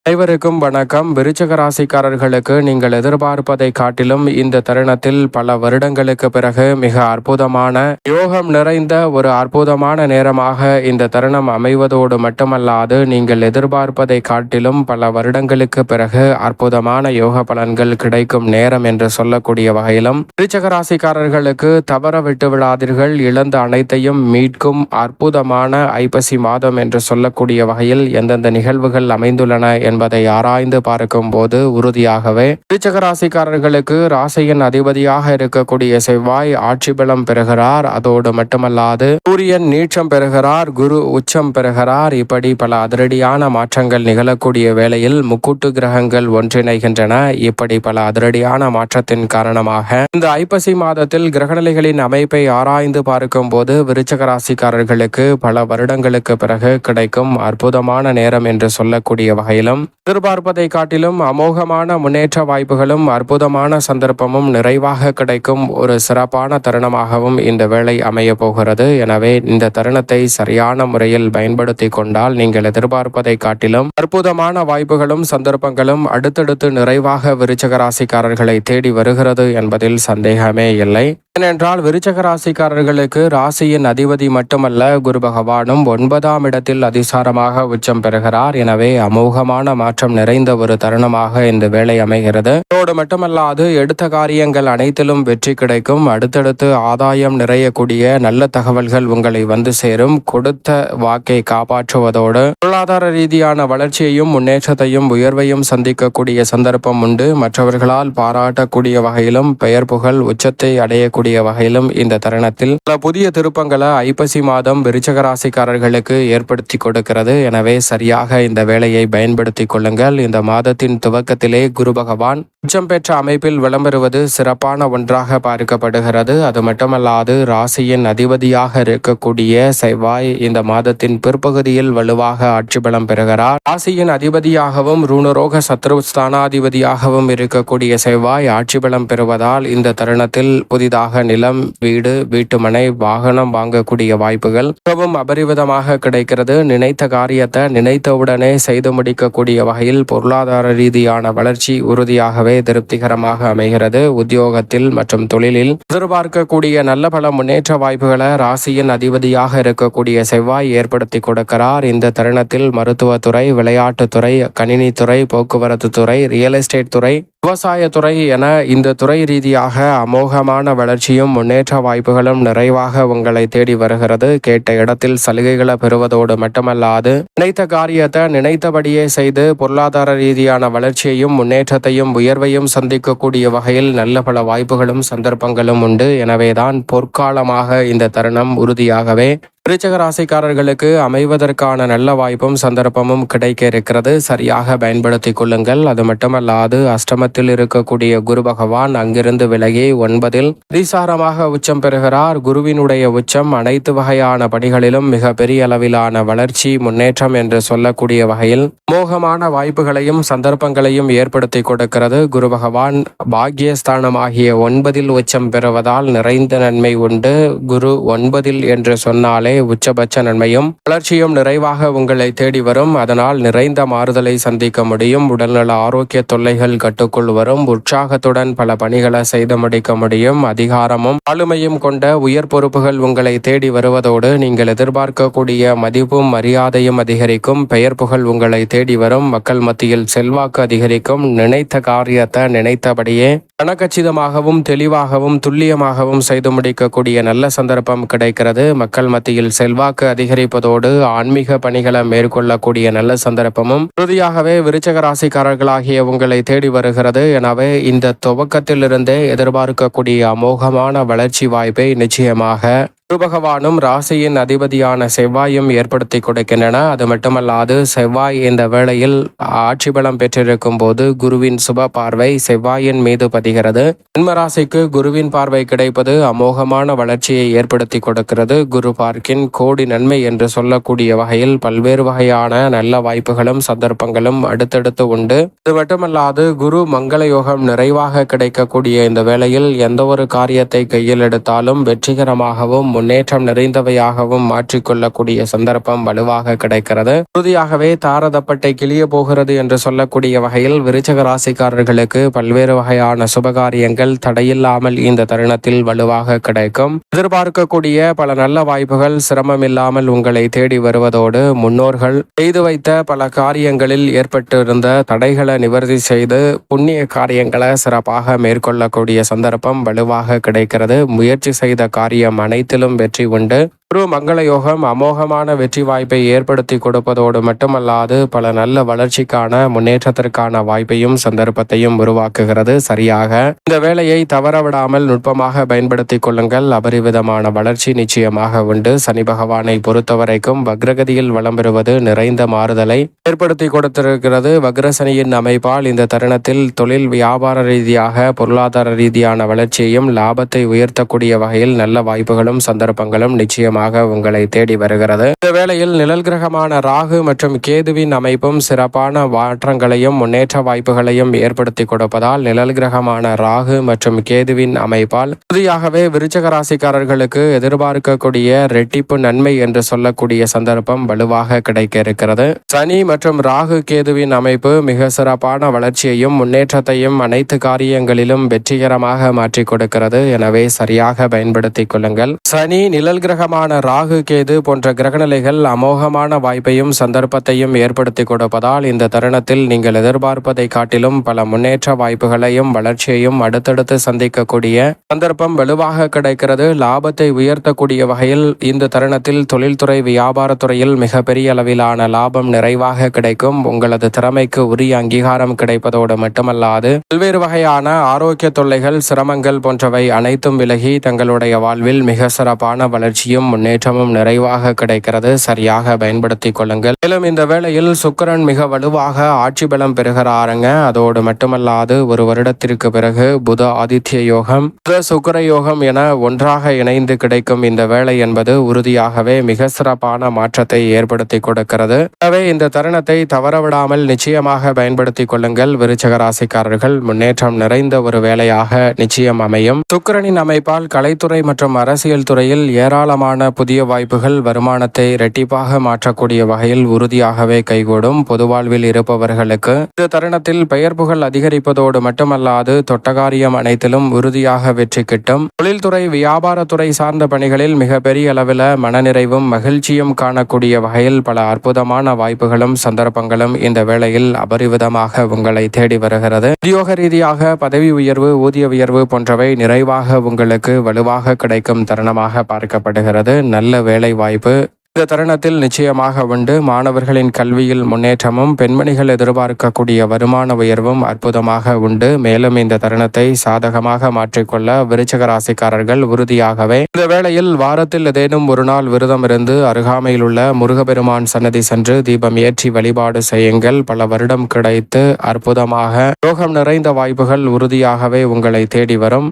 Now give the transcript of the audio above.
அனைவருக்கும் வணக்கம். விருச்சிக ராசிக்காரர்களுக்கு நீங்கள் எதிர்பார்ப்பதை காட்டிலும் இந்த தருணத்தில் பல வருடங்களுக்கு பிறகு மிக அற்புதமான யோகம் நிறைந்த ஒரு அற்புதமான நேரமாக இந்த தருணம் அமைவதோடு மட்டுமல்லாது, நீங்கள் எதிர்பார்ப்பதை காட்டிலும் பல வருடங்களுக்கு பிறகு அற்புதமான யோக பலன்கள் கிடைக்கும் நேரம் என்று சொல்லக்கூடிய வகையிலும் விருச்சிக ராசிக்காரர்களுக்கு தவற விட்டு விடாதீர்கள். இழந்த அனைத்தையும் மீட்கும் அற்புதமான ஐப்பசி மாதம் என்று சொல்லக்கூடிய வகையில் எந்தெந்த நிகழ்வுகள் அமைந்துள்ளன என்பதை ஆராய்ந்து பார்க்கும் போது உறுதியாகவே விருச்சிக ராசிக்காரர்களுக்கு ராசியின் அதிபதியாக இருக்கக்கூடிய செவ்வாய் ஆட்சி பலம் பெறுகிறார். அதோடு மட்டுமல்லாது சூரியன் நீச்சம் பெறுகிறார், குரு உச்சம் பெறுகிறார். இப்படி பல அதிரடியான மாற்றங்கள் நிகழக்கூடிய வேளையில் முக்கூட்டு கிரகங்கள் ஒன்றிணைகின்றன. இப்படி பல அதிரடியான மாற்றத்தின் காரணமாக இந்த ஐப்பசி மாதத்தில் கிரகநிலைகளின் அமைப்பை ஆராய்ந்து பார்க்கும் போது விருச்சிக ராசிக்காரர்களுக்கு பல வருடங்களுக்கு பிறகு கிடைக்கும் அற்புதமான நேரம் என்று சொல்லக்கூடிய வகையிலும் எதிர்பார்ப்பதை காட்டிலும் அமோகமான முன்னேற்ற வாய்ப்புகளும் அற்புதமான சந்தர்ப்பமும் நிறைவாக கிடைக்கும் ஒரு சிறப்பான தருணமாகவும் இந்த வேளை அமைய போகிறது. எனவே இந்த தருணத்தை சரியான முறையில் பயன்படுத்தி கொண்டால் நீங்கள் எதிர்பார்ப்பதை காட்டிலும் அற்புதமான வாய்ப்புகளும் சந்தர்ப்பங்களும் அடுத்தடுத்து நிறைவாக விருச்சிக ராசிக்காரர்களை தேடி வருகிறது என்பதில் சந்தேகமே இல்லை. ஏனென்றால் விருச்சிக ராசிக்காரர்களுக்கு ராசியின் அதிபதி மட்டுமல்ல, குரு பகவானும் 9ஆம் இடத்தில் அதிசாரமாக உச்சம் பெறுகிறார். எனவே அமோகமான மாற்றம் நிறைந்த ஒரு தருணமாக இந்த வேளை அமைகிறது. அதோடு மட்டுமல்லாது எடுத்த காரியங்கள் அனைத்திலும் வெற்றி கிடைக்கும். அடுத்தடுத்து ஆதாயம் நிறையக்கூடிய நல்ல தகவல்கள் உங்களை வந்து சேரும். கொடுத்த வாக்கை காப்பாற்றுவதோடு பொருளாதார ரீதியான வளர்ச்சியையும் முன்னேற்றத்தையும் உயர்வையும் சந்திக்கக்கூடிய சந்தர்ப்பம் உண்டு. மற்றவர்களால் பாராட்டக்கூடிய வகையிலும் பெயர் புகழ் உச்சத்தை அடையக்கூடிய வகையிலும் இந்த தருணத்தில் பல புதிய திருப்பங்களை ஐப்பசி மாதம் விருச்சிக ராசிக்காரர்களுக்கு ஏற்படுத்தி கொடுக்கிறது. எனவே சரியாக இந்த வேலையை பயன்படுத்திக் கொள்ளுங்கள். இந்த மாதத்தின் துவக்கத்திலே குரு பகவான் உச்சம் பெற்ற அமைப்பில் விளம்பெறுவது சிறப்பான ஒன்றாக பார்க்கப்படுகிறது. அது மட்டுமல்லாது ராசியின் அதிபதியாக இருக்கக்கூடிய செவ்வாய் இந்த மாதத்தின் பிற்பகுதியில் வலுவாக ஆட்சி பலம் பெறுகிறார். ராசியின் அதிபதியாகவும் ரூணரோக சத்ரு ஸ்தானாதிபதியாகவும் இருக்கக்கூடிய செவ்வாய் ஆட்சி பலம் பெறுவதால் இந்த தருணத்தில் புதிதாக நிலம், வீடு, வீட்டுமனை, வாகனம் வாங்கக்கூடிய வாய்ப்புகள் மிகவும் அபரிவிதமாக கிடைக்கிறது. நினைத்த காரியத்தை நினைத்தவுடனே செய்து முடிக்கக்கூடிய வகையில் பொருளாதார ரீதியான வளர்ச்சி உறுதியாகவே திருப்திகரமாக அமைகிறது. உத்தியோகத்தில் மற்றும் தொழிலில் எதிர்பார்க்கக்கூடிய நல்ல பல முன்னேற்ற வாய்ப்புகளை ராசியின் அதிபதியாக இருக்கக்கூடிய செவ்வாய் ஏற்படுத்தி கொடுக்கிறார். இந்த தருணத்தில் மருத்துவத்துறை, விளையாட்டுத்துறை, கணினித்துறை, போக்குவரத்து துறை, ரியல் எஸ்டேட் துறை, விவசாயத்துறை என இந்த துறை ரீதியாக அமோகமான வளர்ச்சியும் முன்னேற்ற வாய்ப்புகளும் நிறைவாக உங்களை தேடி வருகிறது. கேட்ட இடத்தில் சலுகைகளை பெறுவதோடு மட்டுமல்லாது நினைத்த காரியத்தை நினைத்தபடியே செய்து பொருளாதார ரீதியான வளர்ச்சியையும் முன்னேற்றத்தையும் உயர்வையும் சந்திக்கக்கூடிய வகையில் நல்ல பல வாய்ப்புகளும் சந்தர்ப்பங்களும் உண்டு. எனவேதான் பொற்காலமாக இந்த தருணம் உறுதியாகவே விருச்சிக ராசிக்காரர்களுக்கு அமைவதற்கான நல்ல வாய்ப்பும் சந்தர்ப்பமும் கிடைக்க இருக்கிறது. சரியாக பயன்படுத்தி கொள்ளுங்கள். அது மட்டுமல்லாது அஷ்டமத்தில் இருக்கக்கூடிய குரு பகவான் அங்கிருந்து விலகி 9இல் அதிசாரமாக உச்சம் பெறுகிறார். குருவினுடைய உச்சம் அனைத்து வகையான பணிகளிலும் மிக பெரிய அளவிலான வளர்ச்சி, முன்னேற்றம் என்று சொல்லக்கூடிய வகையில் மோகமான வாய்ப்புகளையும் சந்தர்ப்பங்களையும் ஏற்படுத்தி கொடுக்கிறது. குரு பகவான் பாக்யஸ்தானமாகிய 9இல் உச்சம் பெறுவதால் நிறைந்த நன்மை உண்டு. குரு 9இல் என்று சொன்னாலே உச்சபட்ச நன்மையும் வளர்ச்சியும் நிறைவாக உங்களை தேடி வரும். அதனால் நிறைந்த மாறுதலை சந்திக்க முடியும். உடல்நல ஆரோக்கிய தொல்லைகள் கட்டுக்குள் வரும். உற்சாகத்துடன் பல பணிகளை செய்து முடிக்க முடியும். அதிகாரமும் ஆளுமையும் கொண்ட உயர் பொறுப்புகள் உங்களை தேடி வருவதோடு நீங்கள் எதிர்பார்க்கக்கூடிய மதிப்பும் மரியாதையும் அதிகரிக்கும். பெயர் புகழ் உங்களை தேடி வரும். மக்கள் மத்தியில் செல்வாக்கு அதிகரிக்கும். நினைத்த காரியத்தை நினைத்தபடியே கணக்கச்சிதமாகவும் தெளிவாகவும் துல்லியமாகவும் செய்து முடிக்கக்கூடிய நல்ல சந்தர்ப்பம் கிடைக்கிறது. மக்கள் மத்தியில் செல்வாக்கு அதிகரிப்பதோடு ஆன்மீக பணிகளை மேற்கொள்ளக்கூடிய நல்ல சந்தர்ப்பமும் உறுதியாகவே விருச்சிக ராசிக்காரர்களாகிய உங்களை தேடி வருகிறது. எனவே இந்த துவக்கத்திலிருந்தே எதிர்பார்க்கக்கூடிய அமோகமான வளர்ச்சி வாய்ப்பை நிச்சயமாக குரு பகவானும் ராசியின் அதிபதியான செவ்வாயும் ஏற்படுத்தி கொடுக்கின்றன. அது மட்டுமல்லாது செவ்வாய் இந்த வேளையில் ஆட்சி பலம் பெற்றிருக்கும் போது குருவின் சுப பார்வை செவ்வாயின் மீது பதிகிறது. ஜென்ம ராசிக்கு குருவின் பார்வை கிடைப்பது அமோகமான வளர்ச்சியை ஏற்படுத்தி கொடுக்கிறது. குரு பார்க்கின் கோடி நன்மை என்று சொல்லக்கூடிய வகையில் பல்வேறு வகையான நல்ல வாய்ப்புகளும் சந்தர்ப்பங்களும் அடுத்தடுத்து உண்டு. அது மட்டுமல்லாது குரு மங்கள யோகம் நிறைவாக கிடைக்கக்கூடிய இந்த வேளையில் எந்த ஒரு காரியத்தை கையில் எடுத்தாலும் வெற்றிகரமாகவும் முன்னேற்றம் நிறைந்தவையாகவும் மாற்றிக்கொள்ளக்கூடிய சந்தர்ப்பம் வலுவாக கிடைக்கிறது. உறுதியாகவே தாரதப்பட்டை கிளிய போகிறது என்று சொல்லக்கூடிய வகையில் விருச்சக ராசிக்காரர்களுக்கு பல்வேறு வகையான சுபகாரியங்கள் தடையில்லாமல் இந்த தருணத்தில் வலுவாக கிடைக்கும். எதிர்பார்க்கக்கூடிய பல நல்ல வாய்ப்புகள் சிரமமில்லாமல் உங்களை தேடி வருவதோடு முன்னோர்கள் செய்து வைத்த பல காரியங்களில் ஏற்பட்டிருந்த தடைகளை நிவர்த்தி செய்து புண்ணிய காரியங்களை சிறப்பாக மேற்கொள்ளக்கூடிய சந்தர்ப்பம் வலுவாக கிடைக்கிறது. முயற்சி செய்த காரியம் அனைத்திலும் வெற்றி உண்டு. ஒரு மங்கள யோகம் அமோகமான வெற்றி வாய்ப்பை ஏற்படுத்தி கொடுப்பதோடு மட்டுமல்லாது பல நல்ல வளர்ச்சிக்கான முன்னேற்றத்திற்கான வாய்ப்பையும் சந்தர்ப்பத்தையும் உருவாக்குகிறது. சரியாக இந்த வேலையை தவறவிடாமல் நுட்பமாக பயன்படுத்தி கொள்ளுங்கள். அபரிவிதமான வளர்ச்சி நிச்சயமாக உண்டு. சனி பகவானை பொறுத்தவரைக்கும் வக்ரகதியில் வலம் பெறுவது நிறைந்த மாறுதலை ஏற்படுத்தி கொடுத்திருக்கிறது. வக்ரசனியின் அமைப்பால் இந்த தருணத்தில் தொழில் வியாபார ரீதியாக பொருளாதார ரீதியான வளர்ச்சியையும் லாபத்தை உயர்த்தக்கூடிய வகையில் நல்ல வாய்ப்புகளும் சந்தர்ப்பங்களும் நிச்சயமாக உங்களை தேடி வருகிறது. இந்த வேளையில் நிழல் கிரகமான ராகு மற்றும் கேதுவின் அமைப்பும் சிறப்பான மாற்றங்களையும் முன்னேற்ற வாய்ப்புகளையும் ஏற்படுத்தி கொடுப்பதால் நிழல் கிரகமான ராகு மற்றும் கேதுவின் அமைப்பால் உறுதியாகவே விருச்சக ராசிக்காரர்களுக்கு எதிர்பார்க்கக்கூடிய ரெட்டிப்பு நன்மை என்று சொல்லக்கூடிய சந்தர்ப்பம் வலுவாக கிடைக்க இருக்கிறது. சனி மற்றும் ராகு கேதுவின் அமைப்பு மிக சிறப்பான வளர்ச்சியையும் முன்னேற்றத்தையும் அனைத்து காரியங்களிலும் வெற்றிகரமாக மாற்றிக் கொடுக்கிறது. எனவே சரியாக பயன்படுத்திக் கொள்ளுங்கள். சனி நிழல் கிரகமான ராகு கேது போன்ற கிரகநிலைகள் அமோகமான வாய்ப்பையும் சந்தர்ப்பத்தையும் ஏற்படுத்தி கொடுப்பதால் இந்த தருணத்தில் நீங்கள் எதிர்பார்ப்பதை காட்டிலும் பல முன்னேற்ற வாய்ப்புகளையும் வளர்ச்சியையும் அடுத்தடுத்து சந்திக்கக்கூடிய சந்தர்ப்பம் வலுவாக கிடைக்கிறது. லாபத்தை உயர்த்தக்கூடிய வகையில் இந்த தருணத்தில் தொழில்துறை வியாபாரத்துறையில் மிகப்பெரிய அளவிலான லாபம் நிறைவாக கிடைக்கும். உங்களது திறமைக்கு உரிய அங்கீகாரம் கிடைப்பதோடு மட்டுமல்லாது பல்வேறு வகையான ஆரோக்கிய தொல்லைகள் சிரமங்கள் போன்றவை அனைத்தும் விலகி தங்களுடைய வாழ்வில் மிக சிறப்பான வளர்ச்சியும் முன்னேற்றமும் நிறைவாக கிடைக்கிறது. சரியாக பயன்படுத்திக் கொள்ளுங்கள். மேலும் இந்த வேளையில் சுக்கிரன் மிக வலுவாக ஆட்சி பலம் பெறுகிறாருங்க. அதோடு மட்டுமல்லாது ஒரு வருடத்திற்கு பிறகு புத ஆதித்ய யோகம் புத சுக்கிர யோகம் என ஒன்றாக இணைந்து கிடைக்கும் இந்த வேளை என்பது உறுதியாகவே மிக சிறப்பான மாற்றத்தை ஏற்படுத்தி கொடுக்கிறது. எனவே இந்த தருணத்தை தவறவிடாமல் நிச்சயமாக பயன்படுத்திக் கொள்ளுங்கள். விருச்சக ராசிக்காரர்கள் முன்னேற்றம் நிறைந்த ஒரு வேலையாக நிச்சயம் அமையும். சுக்கிரனின் அமைப்பால் கலைத்துறை மற்றும் அரசியல் துறையில் ஏராளமான புதிய வாய்ப்புகள் வருமானத்தை இரட்டிப்பாக மாற்றக்கூடிய வகையில் உறுதியாகவே கைகூடும். பொது வாழ்வில் இருப்பவர்களுக்கு இந்த தருணத்தில் பெயர் புகழ் அதிகரிப்பதோடு மட்டுமல்லாது தொட்டகாரியம் அனைத்திலும் உறுதியாக வெற்றி கிட்டும். தொழில்துறை வியாபாரத்துறை சார்ந்த பணிகளில் மிகப்பெரிய அளவில் மனநிறைவும் மகிழ்ச்சியும் காணக்கூடிய வகையில் பல அற்புதமான வாய்ப்புகளும் சந்தர்ப்பங்களும் இந்த வேளையில் அபரிவிதமாக உங்களை தேடி வருகிறது. உத்தியோக ரீதியாக பதவி உயர்வு ஊதிய உயர்வு போன்றவை நிறைவாக உங்களுக்கு வலுவாக கிடைக்கும் தருணமாக பார்க்கப்படுகிறது. நல்ல வேலை வாய்ப்பு இந்த தருணத்தில் நிச்சயமாக உண்டு. மாணவர்களின் கல்வியில் முன்னேற்றமும் பெண்மணிகள் எதிர்பார்க்கக்கூடிய வருமான உயர்வும் அற்புதமாக உண்டு. மேலும் இந்த தருணத்தை சாதகமாக மாற்றிக்கொள்ள விருச்சக ராசிக்காரர்கள் உறுதியாகவே இந்த வேளையில் வாரத்தில் ஏதேனும் ஒரு நாள் விரதம் இருந்து அருகாமையில் உள்ள முருகப்பெருமான் சன்னதி சென்று தீபம் ஏற்றி வழிபாடு செய்யுங்கள். பல வருடம் கிடைத்து அற்புதமாக யோகம் நிறைந்த வாய்ப்புகள் உறுதியாகவே உங்களை தேடி வரும்.